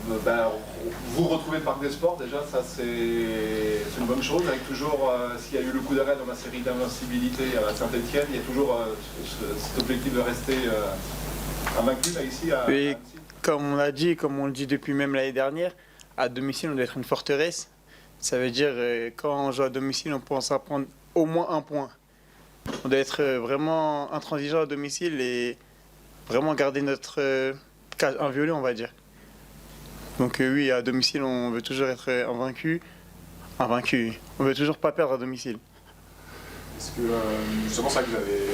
vous retrouvez le Parc des Sports, déjà, ça c'est une bonne chose. Avec toujours, s'il y a eu le coup d'arrêt dans la série d'invincibilité à Saint-Etienne, il y a toujours cet objectif de rester invaincu là, ici à Et Annecy. comme on l'a dit, comme on le dit depuis même l'année dernière, à domicile, on doit être une forteresse. Ça veut dire, quand on joue à domicile, on pense à prendre au moins un point. On doit être vraiment intransigeant à domicile et vraiment garder notre cage inviolée, on va dire. Donc oui, à domicile, on veut toujours être invaincu. On veut toujours pas perdre à domicile. Est-ce que justement ça que vous avez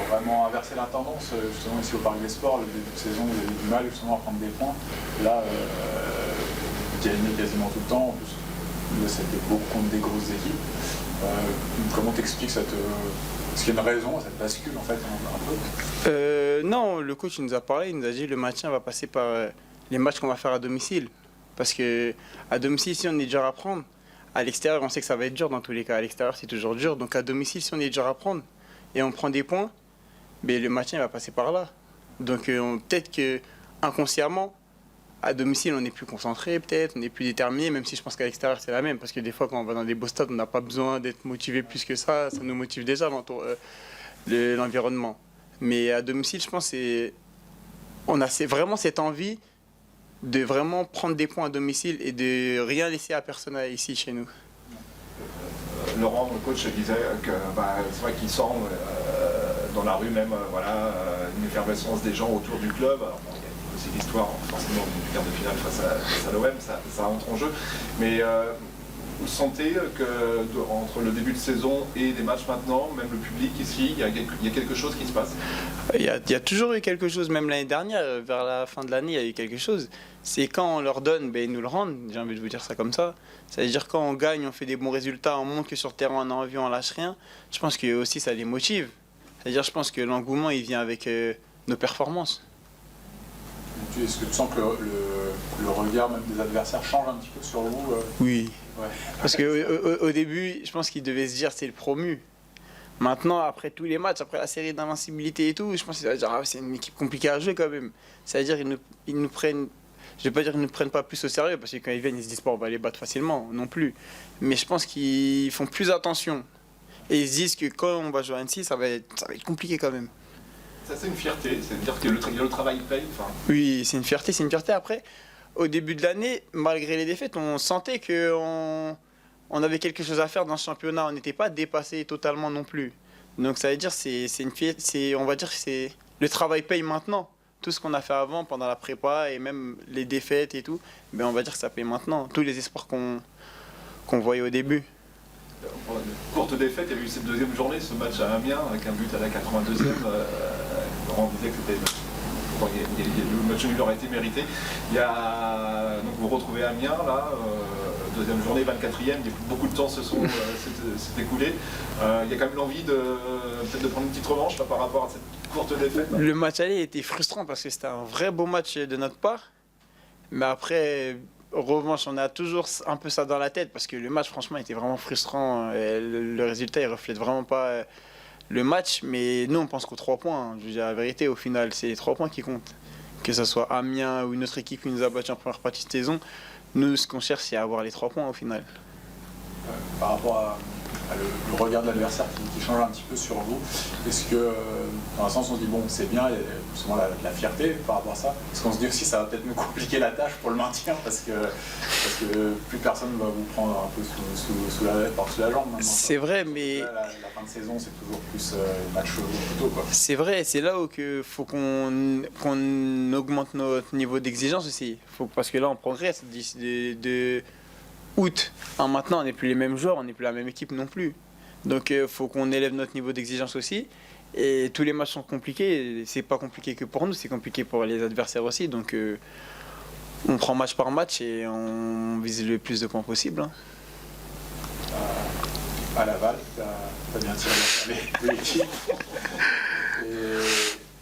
vraiment inversé la tendance justement ici au Parc des Sports, le début de saison, vous avez du mal justement à prendre des points. Là, vous gagnez quasiment tout le temps, en plus c'était beaucoup contre des grosses équipes. Comment t'expliques cette... Est-ce qu'il y a une raison à cette bascule en fait un peu Non, le coach il nous a parlé, il nous a dit le maintien va passer par les matchs qu'on va faire à domicile. Parce que à domicile, si on est dur à prendre, à l'extérieur, on sait que ça va être dur dans tous les cas. À l'extérieur, c'est toujours dur. Donc à domicile, si on est dur à prendre et on prend des points, mais le maintien va passer par là. Donc peut-être que inconsciemment, à domicile, on est plus concentré, peut-être, on est plus déterminé, même si je pense qu'à l'extérieur, c'est la même. Parce que des fois, quand on va dans des beaux stades, on n'a pas besoin d'être motivé plus que ça nous motive déjà l'environnement. Mais à domicile, je pense on a vraiment cette envie de vraiment prendre des points à domicile et de rien laisser à personne ici chez nous. Laurent, le coach, disait que c'est vrai qu'il sent dans la rue même une effervescence des gens autour du club. Alors, bon, il y a aussi l'histoire forcément du quart de finale face à l'OM, ça entre en jeu. Mais vous sentez entre le début de saison et des matchs maintenant, même le public ici, il y a quelque chose qui se passe? Il y a toujours eu quelque chose, même l'année dernière, vers la fin de l'année, il y a eu quelque chose. C'est quand on leur donne, ils nous le rendent, j'ai envie de vous dire ça comme ça. C'est-à-dire quand on gagne, on fait des bons résultats, on montre que sur le terrain on a envie, on lâche rien. Je pense que aussi ça les motive. C'est-à-dire je pense que l'engouement il vient avec nos performances. Est-ce que tu sens que le regard même des adversaires change un petit peu sur vous Oui. Ouais. Parce qu'au début, je pense qu'ils devaient se dire c'est le promu. Maintenant, après tous les matchs, après la série d'invincibilité et tout, je pense qu'ils vont dire c'est une équipe compliquée à jouer quand même. C'est-à-dire ils nous prennent, je vais pas dire qu'ils ne prennent pas plus au sérieux, parce que quand ils viennent, ils se disent pas on va les battre facilement, non plus. Mais je pense qu'ils font plus attention. Et ils se disent que quand on va jouer à Annecy, ça va être compliqué quand même. Ça c'est une fierté, c'est-à-dire que le travail paye. Oui, c'est une fierté, c'est une fierté. Après, au début de l'année, malgré les défaites, on sentait qu'on avait quelque chose à faire dans ce championnat. On n'était pas dépassé totalement non plus. Donc ça veut dire on va dire que c'est le travail paye maintenant. Tout ce qu'on a fait avant, pendant la prépa et même les défaites et tout, on va dire que ça paye maintenant. Tous les espoirs qu'on voyait au début. Courte défaite, il y a eu cette deuxième journée, ce match à Amiens, avec un but à la 82e. Laurent disait que le match nul aurait été mérité. Donc vous retrouvez Amiens, là, deuxième journée, 24e, beaucoup de temps s'est écoulé. Il y a quand même l'envie peut-être de prendre une petite revanche là, par rapport à cette courte défaite. Le match aller était frustrant parce que c'était un vrai beau match de notre part. Mais après, revanche, on a toujours un peu ça dans la tête parce que le match, franchement, était vraiment frustrant. Et le résultat, il reflète vraiment pas le match. Mais nous, on pense qu'aux 3 points. Je veux dire la vérité, au final, c'est les 3 points qui comptent. Que ce soit Amiens ou une autre équipe qui nous a battu en première partie de saison, nous, ce qu'on cherche, c'est avoir les 3 points au final. Par rapport à le regard de l'adversaire qui change un petit peu sur vous, est-ce que, dans un sens, on se dit, bon, c'est bien, il y a souvent la fierté par rapport à ça. Est-ce qu'on se dit aussi, ça va peut-être nous compliquer la tâche pour le maintien, parce que plus personne va vous prendre un peu sous la jambe maintenant. C'est vrai, mais... Là, la fin de saison, c'est toujours plus match au couteau, quoi. C'est vrai, c'est là où il faut qu'on augmente notre niveau d'exigence aussi. Parce que là, on progresse d'ici de août. Maintenant, on n'est plus les mêmes joueurs, on n'est plus la même équipe non plus. Donc, il faut qu'on élève notre niveau d'exigence aussi. Et tous les matchs sont compliqués. C'est pas compliqué que pour nous, c'est compliqué pour les adversaires aussi. Donc, on prend match par match et on vise le plus de points possible. Hein. À Laval, t'as bien tiré de l'équipe.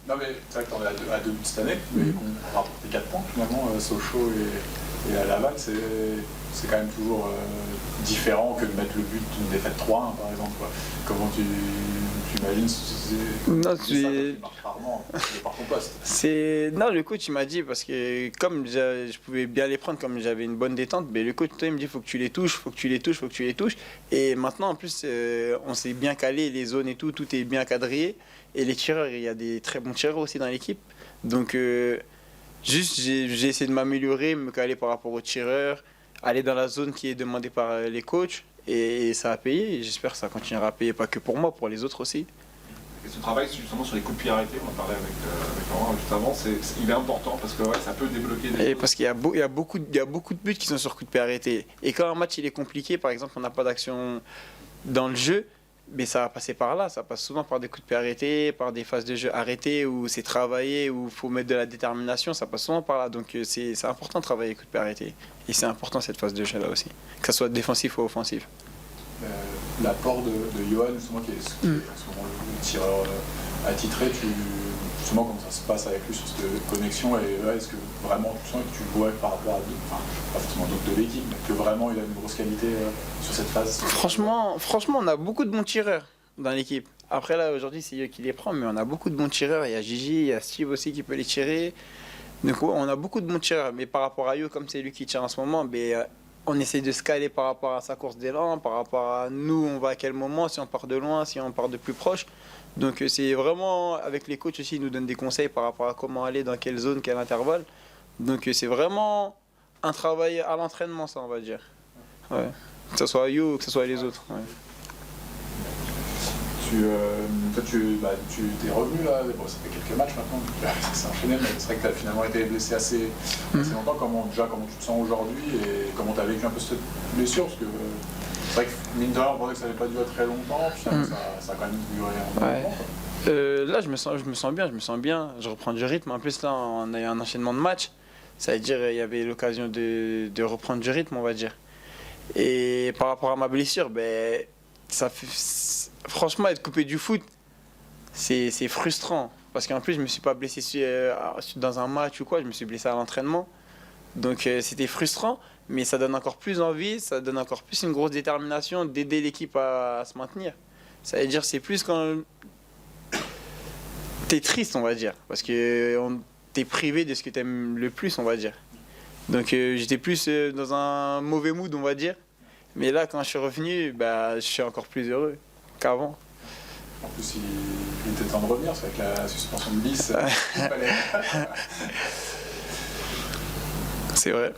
Non mais c'est vrai que t'en es à 2 buts cette année, mais on a rapporté 4 points finalement, Sochaux Et à Laval, c'est quand même toujours différent que de mettre le but d'une défaite 3-1 par exemple, quoi. Comment tu imagines Non, ça marche rarement par ton poste. Non, le coach il m'a dit, parce que comme je pouvais bien les prendre, comme j'avais une bonne détente, mais le coach il me dit faut que tu les touches, faut que tu les touches, faut que tu les touches. Et maintenant en plus on s'est bien calé, les zones et tout est bien quadrillé. Et les tireurs, il y a des très bons tireurs aussi dans l'équipe. Donc juste j'ai essayé de m'améliorer, me caler par rapport aux tireurs, aller dans la zone qui est demandée par les coachs. Et ça a payé, et j'espère que ça continuera à payer, pas que pour moi, pour les autres aussi. Et ce travail justement sur les coups de pied arrêtés, on en parlait avec Laurent juste avant, il est important parce que ouais, ça peut débloquer des choses. Parce qu'il y a beaucoup de buts qui sont sur coups de pied arrêtés. Et quand un match il est compliqué, par exemple on n'a pas d'action dans le jeu, mais ça va passer par là, ça passe souvent par des coups de pied arrêtés, par des phases de jeu arrêtées, où c'est travaillé, où il faut mettre de la détermination, ça passe souvent par là. Donc c'est important de travailler les coups de pied arrêtés. Et c'est important cette phase de jeu là aussi, que ce soit défensif ou offensif. L'apport de Johan, justement, qui est en ce moment le tireur attitré, justement, comment ça se passe avec lui sur cette connexion, et est-ce que vraiment tu sens que tu le vois par rapport à d'autres, enfin, pas forcément d'autres de l'équipe, mais que vraiment il a une grosse qualité sur cette phase? Franchement, on a beaucoup de bons tireurs dans l'équipe. Après là, aujourd'hui, c'est eux qui les prend, mais on a beaucoup de bons tireurs. Il y a Gigi, il y a Steve aussi qui peut les tirer. Donc ouais, on a beaucoup de bons tireurs, mais par rapport à Yo, comme c'est lui qui tire en ce moment, on essaie de se caler par rapport à sa course d'élan, par rapport à nous, on va à quel moment, si on part de loin, si on part de plus proche. Donc c'est vraiment, avec les coachs aussi, ils nous donnent des conseils par rapport à comment aller, dans quelle zone, quel intervalle. Donc c'est vraiment un travail à l'entraînement, ça on va dire. Ouais. Que ce soit Yo ou que ce soit les autres. Ouais. Toi, tu t'es revenu là, bon, ça fait quelques matchs maintenant, ça s'est enchaîné, mais c'est vrai que tu as finalement été blessé assez longtemps. Comment tu te sens aujourd'hui et comment tu as vécu un peu cette blessure? Parce que c'est vrai que mine de rien, on pensait que ça n'avait pas duré très longtemps, puis ça a quand même duré un moment. Là, je me sens bien. Je reprends du rythme. En plus, là, on a eu un enchaînement de matchs. Ça veut dire qu'il y avait l'occasion de reprendre du rythme, on va dire. Et par rapport à ma blessure, ça fait... Franchement, être coupé du foot, c'est frustrant. Parce qu'en plus, je ne me suis pas blessé dans un match ou quoi, je me suis blessé à l'entraînement. Donc c'était frustrant, mais ça donne encore plus envie, ça donne encore plus une grosse détermination d'aider l'équipe à se maintenir. Ça veut dire c'est plus quand t'es triste, on va dire. Parce que t'es privé de ce que t'aimes le plus, on va dire. Donc j'étais plus dans un mauvais mood, on va dire. Mais là, quand je suis revenu, je suis encore plus heureux qu'avant. En plus, il était temps de revenir, c'est avec la suspension de bis. C'est vrai.